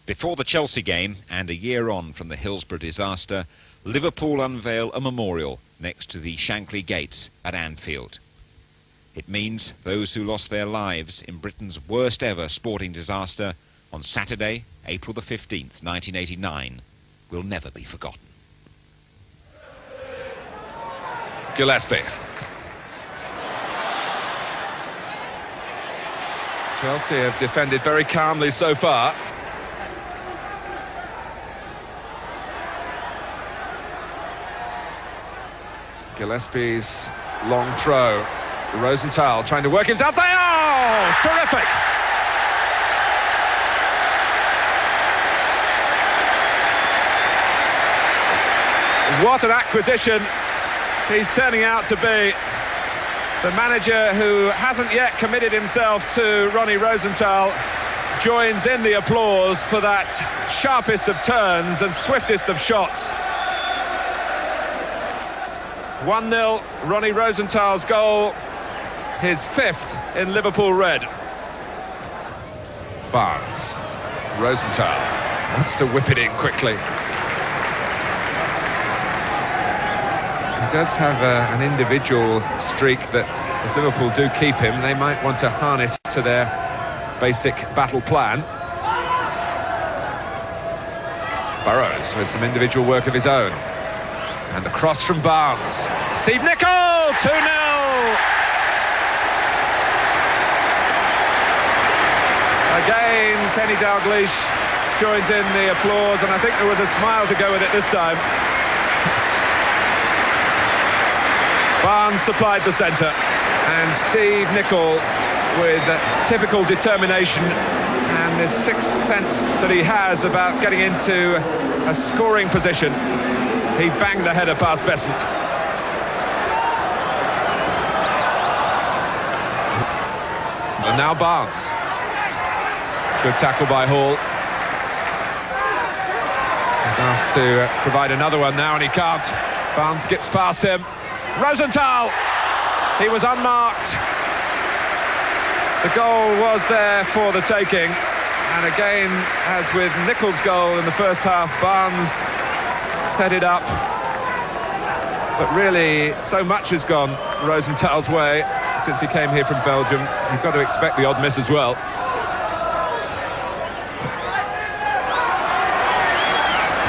Before the Chelsea game, and a year on from the Hillsborough disaster, Liverpool unveil a memorial next to the Shankly Gates at Anfield. It means those who lost their lives in Britain's worst ever sporting disaster on Saturday, April the 15th, 1989, will never be forgotten. Gillespie. Chelsea have defended very calmly so far. Gillespie's long throw. Rosenthal trying to work himself there. Oh, terrific! What an acquisition he's turning out to be. The manager who hasn't yet committed himself to Ronnie Rosenthal joins in the applause for that sharpest of turns and swiftest of shots. 1-0, Ronnie Rosenthal's goal, his 5th in Liverpool red. Barnes, Rosenthal wants to whip it in quickly. He does have an individual streak that if Liverpool do keep him, they might want to harness to their basic battle plan. Burrows with some individual work of his own. And the cross from Barnes. Steve Nicol, 2-0! Again, Kenny Dalglish joins in the applause, and I think there was a smile to go with it this time. Barnes supplied the centre, and Steve Nicol with typical determination and this sixth sense that he has about getting into a scoring position. He banged the header past Besant. And now Barnes. Good tackle by Hall. He's asked to provide another one now, and he can't. Barnes skips past him. Rosenthal! He was unmarked. The goal was there for the taking. And again, as with Nicol's goal in the first half, Barnes set it up. But really, so much has gone Rosenthal's way since he came here from Belgium. You've got to expect the odd miss as well.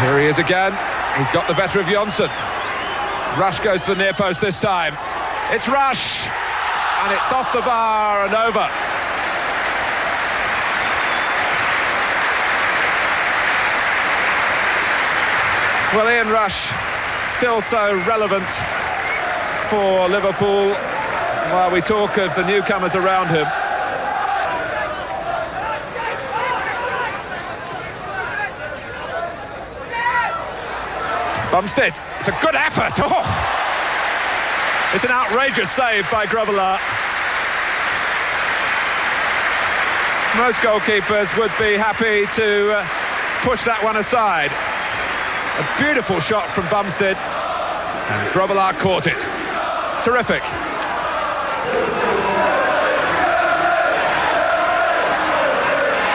Here he is again. He's got the better of Johnson. Rush goes to the near post this time. It's Rush, and it's off the bar and over. Well, Ian Rush, still so relevant for Liverpool while we talk of the newcomers around him. Bumstead, it's a good effort. Oh! It's an outrageous save by Grobbelaar. Most goalkeepers would be happy to push that one aside. A beautiful shot from Bumstead, and Grobbelaar caught it. Terrific.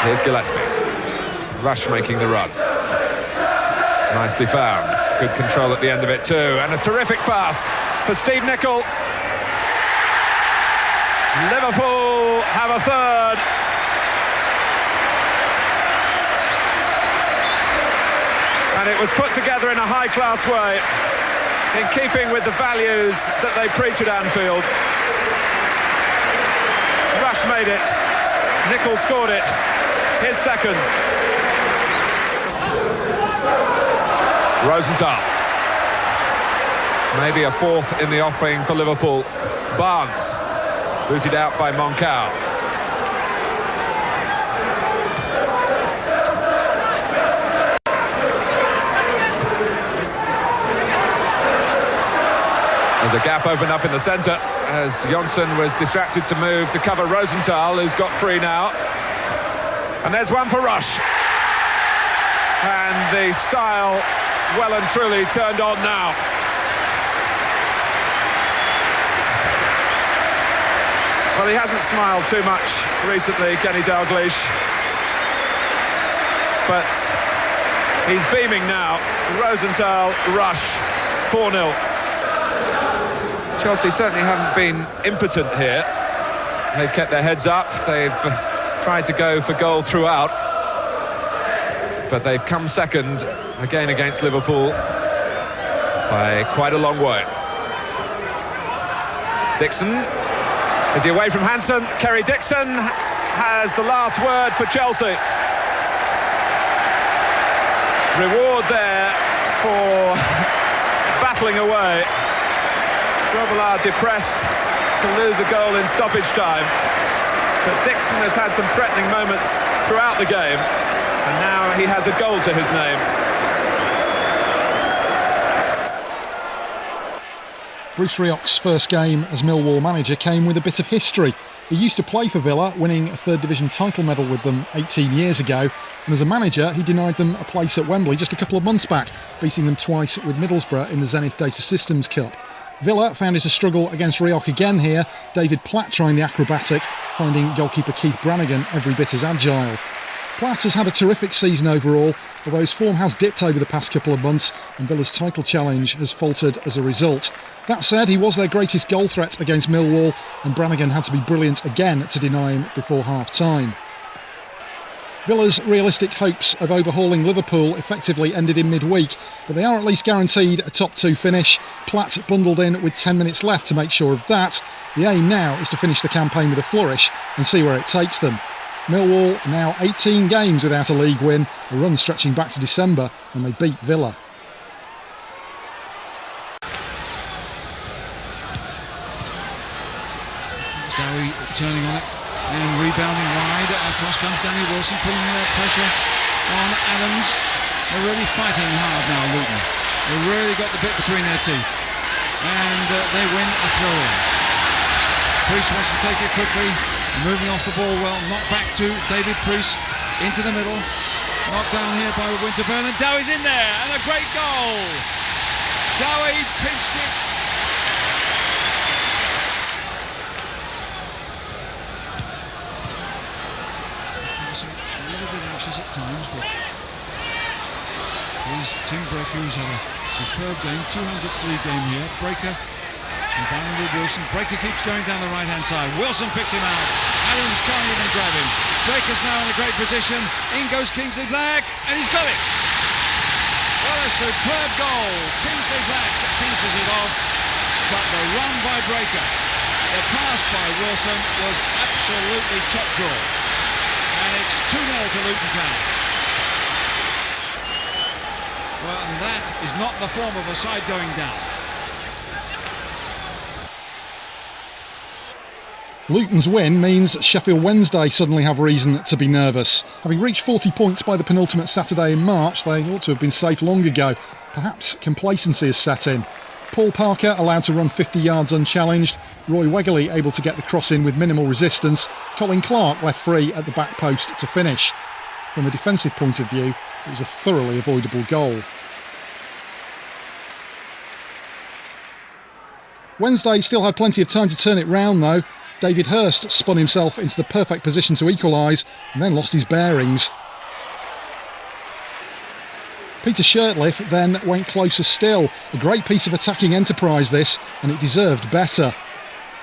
Here's Gillespie. Rush making the run. Nicely found. Good control at the end of it too, and a terrific pass for Steve Nicol. Liverpool have a third. And it was put together in a high-class way, in keeping with the values that they preach at Anfield. Rush made it. Nicol scored it. His second. Rosenthal. Maybe a fourth in the offing for Liverpool. Barnes, booted out by Moncau. There's a gap opened up in the centre as Johnson was distracted to move to cover Rosenthal, who's got free now. And there's one for Rush. And the style well and truly turned on now. Well, he hasn't smiled too much recently, Kenny Dalglish. but he's beaming now. Rosenthal, Rush, 4-0. Chelsea certainly haven't been impotent here. They've kept their heads up, they've tried to go for goal throughout, but they've come second again against Liverpool by quite a long way. Dixon, is he away from Hansen? Kerry Dixon has the last word for Chelsea. Reward there for battling away. Robillard depressed to lose a goal in stoppage time, but Dixon has had some threatening moments throughout the game, and now he has a goal to his name. Bruce Rioch's first game as Millwall manager came with a bit of history. He used to play for Villa, winning a third division title medal with them 18 years ago, and as a manager he denied them a place at Wembley just a couple of months back, beating them twice with Middlesbrough in the Zenith Data Systems Cup. Villa found it a struggle against Rioch again here, David Platt trying the acrobatic, finding goalkeeper Keith Brannigan every bit as agile. Platt has had a terrific season overall, although his form has dipped over the past couple of months and Villa's title challenge has faltered as a result. That said, he was their greatest goal threat against Millwall, and Brannigan had to be brilliant again to deny him before half-time. Villa's realistic hopes of overhauling Liverpool effectively ended in midweek, but they are at least guaranteed a top two finish. Platt bundled in with 10 minutes left to make sure of that. The aim now is to finish the campaign with a flourish and see where it takes them. Millwall now 18 games without a league win, a run stretching back to December when they beat Villa. Gerry turning on it and rebounding wide. Across comes Danny Wilson, putting pressure on Adams. They're really fighting hard now, Luton. They've really got the bit between their teeth. And they win a throw-in. Priest wants to take it quickly. Moving off the ball well, knocked back to David Priest, into the middle, knocked down here by Winterburn, and Dowie's in there, and a great goal! Dowie pinched it. A little bit anxious at times, but here's Tim Burke, who's had a superb game, 203 game here. Breaker and Bannon with Wilson. Breaker keeps going down the right-hand side. Wilson picks him out. Adams can't even grab him. Breaker's now in a great position. In goes Kingsley Black, and he's got it. What a superb goal. Kingsley Black finishes it off, but the run by Breaker, the pass by Wilson was absolutely top draw. And it's 2-0 to Luton Town. Well, and that is not the form of a side going down. Luton's win means Sheffield Wednesday suddenly have reason to be nervous. Having reached 40 points by the penultimate Saturday in March, they ought to have been safe long ago. Perhaps complacency has set in. Paul Parker allowed to run 50 yards unchallenged, Roy Wegerle able to get the cross in with minimal resistance, Colin Clark left free at the back post to finish. From a defensive point of view, it was a thoroughly avoidable goal. Wednesday still had plenty of time to turn it round though. David Hurst spun himself into the perfect position to equalise and then lost his bearings. Peter Shirtliff then went closer still. A great piece of attacking enterprise this, and it deserved better.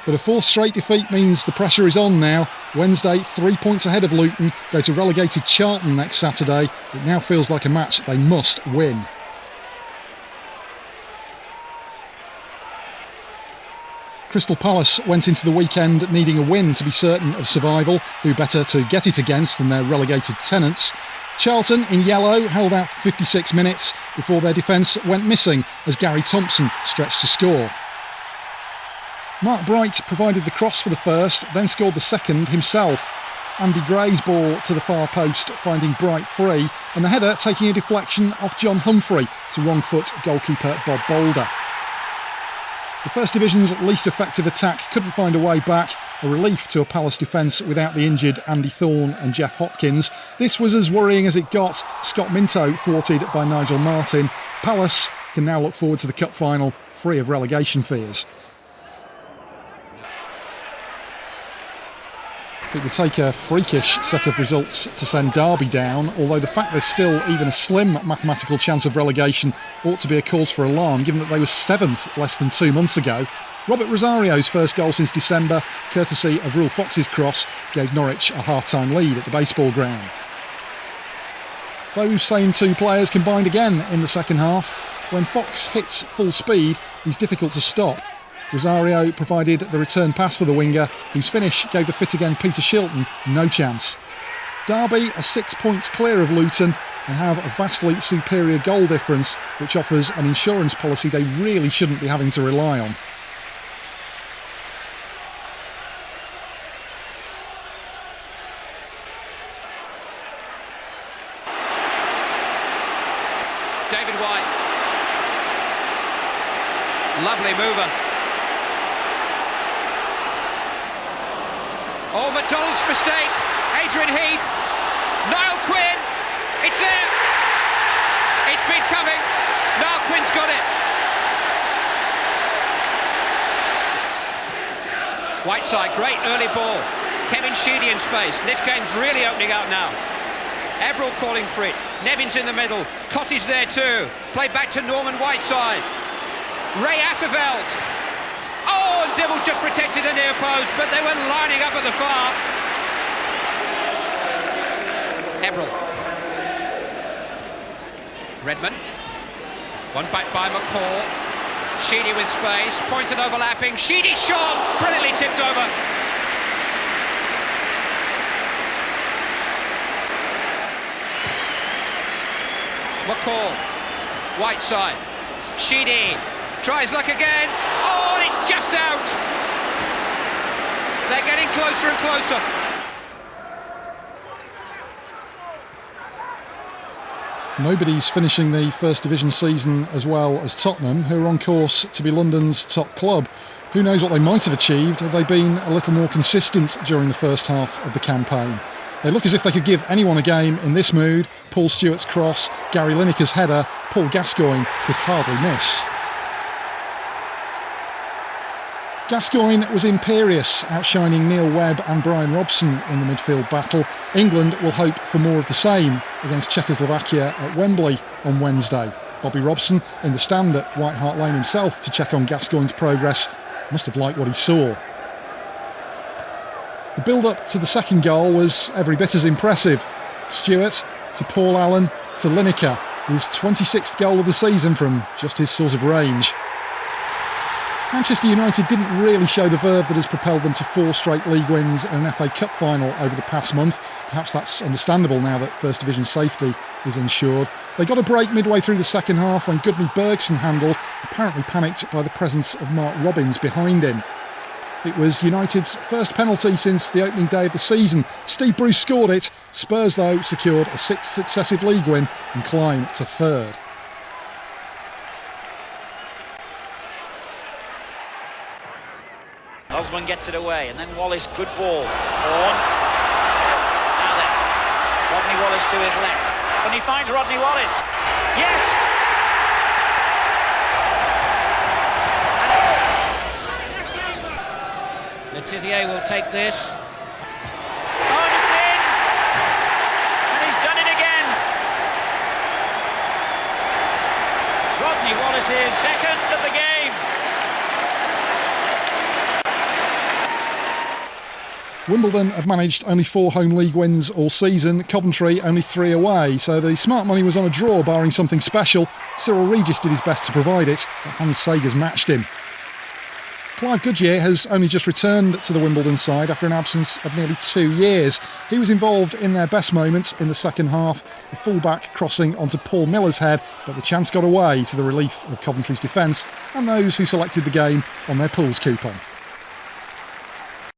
But a fourth straight defeat means the pressure is on now. Wednesday, 3 points ahead of Luton, go to relegated Charlton next Saturday. It now feels like a match they must win. Crystal Palace went into the weekend needing a win to be certain of survival. Who better to get it against than their relegated tenants? Charlton, in yellow, held out for 56 minutes before their defence went missing as Gary Thompson stretched to score. Mark Bright provided the cross for the first, then scored the second himself. Andy Gray's ball to the far post, finding Bright free, and the header taking a deflection off John Humphrey to wrong-foot goalkeeper Bob Boulder. The First Division's least effective attack couldn't find a way back, a relief to a Palace defence without the injured Andy Thorne and Jeff Hopkins. This was as worrying as it got. Scott Minto thwarted by Nigel Martin. Palace can now look forward to the cup final free of relegation fears. It would take a freakish set of results to send Derby down, although the fact there's still even a slim mathematical chance of relegation ought to be a cause for alarm, given that they were 7th less than 2 months ago. Robert Rosario's first goal since December, courtesy of Rule Fox's cross, gave Norwich a half-time lead at the baseball ground. Those same two players combined again in the second half. When Fox hits full speed, he's difficult to stop. Rosario provided the return pass for the winger, whose finish gave the fit-again Peter Shilton no chance. Derby are 6 points clear of Luton and have a vastly superior goal difference, which offers an insurance policy they really shouldn't be having to rely on. David White. Lovely mover. Oh, McDonald's mistake. Adrian Heath. Niall Quinn. It's there. It's been coming. Niall Quinn's got it. Whiteside, great early ball. Kevin Sheedy in space. This game's really opening up now. Ebrel calling for it. Nevin's in the middle. Cotty's there too. Play back to Norman Whiteside. Ray Atterveld. Oh, and Dibble just protected the near post, but they were lining up at the far. Ebrel. Redman. One back by McCall. Sheedy with space. Pointed overlapping. Sheedy shot. Brilliantly tipped over. McCall, Whiteside, Sheedy, tries luck again, oh, and it's just out! They're getting closer and closer. Nobody's finishing the First Division season as well as Tottenham, who are on course to be London's top club. Who knows what they might have achieved had they been a little more consistent during the first half of the campaign. They look as if they could give anyone a game in this mood. Paul Stewart's cross, Gary Lineker's header, Paul Gascoigne could hardly miss. Gascoigne was imperious, outshining Neil Webb and Brian Robson in the midfield battle. England will hope for more of the same against Czechoslovakia at Wembley on Wednesday. Bobby Robson in the stand at White Hart Lane himself to check on Gascoigne's progress must have liked what he saw. The build-up to the second goal was every bit as impressive. Stewart to Paul Allen to Lineker, his 26th goal of the season from just his sort of range. Manchester United didn't really show the verve that has propelled them to 4 straight league wins and an FA Cup final over the past month. Perhaps that's understandable now that First Division safety is ensured. They got a break midway through the second half when Gudni Bergson handled, apparently panicked by the presence of Mark Robbins behind him. It was United's first penalty since the opening day of the season. Steve Bruce scored it. Spurs, though, secured a 6th successive league win and climb to 3rd. Osman gets it away, and then Wallace, good ball. Horn. Now then, Rodney Wallace to his left. And he finds Rodney Wallace. Yes! Letizier will take this. Oh, and it's in! And he's done it again! Rodney Wallace is second of the game. Wimbledon have managed only 4 home league wins all season, Coventry only 3 away, so the smart money was on a draw barring something special. Cyril Regis did his best to provide it, but Hans Sagers matched him. Clive Goodyear has only just returned to the Wimbledon side after an absence of nearly 2 years. He was involved in their best moments in the second half, the full-back crossing onto Paul Miller's head, but the chance got away to the relief of Coventry's defence and those who selected the game on their pools coupon.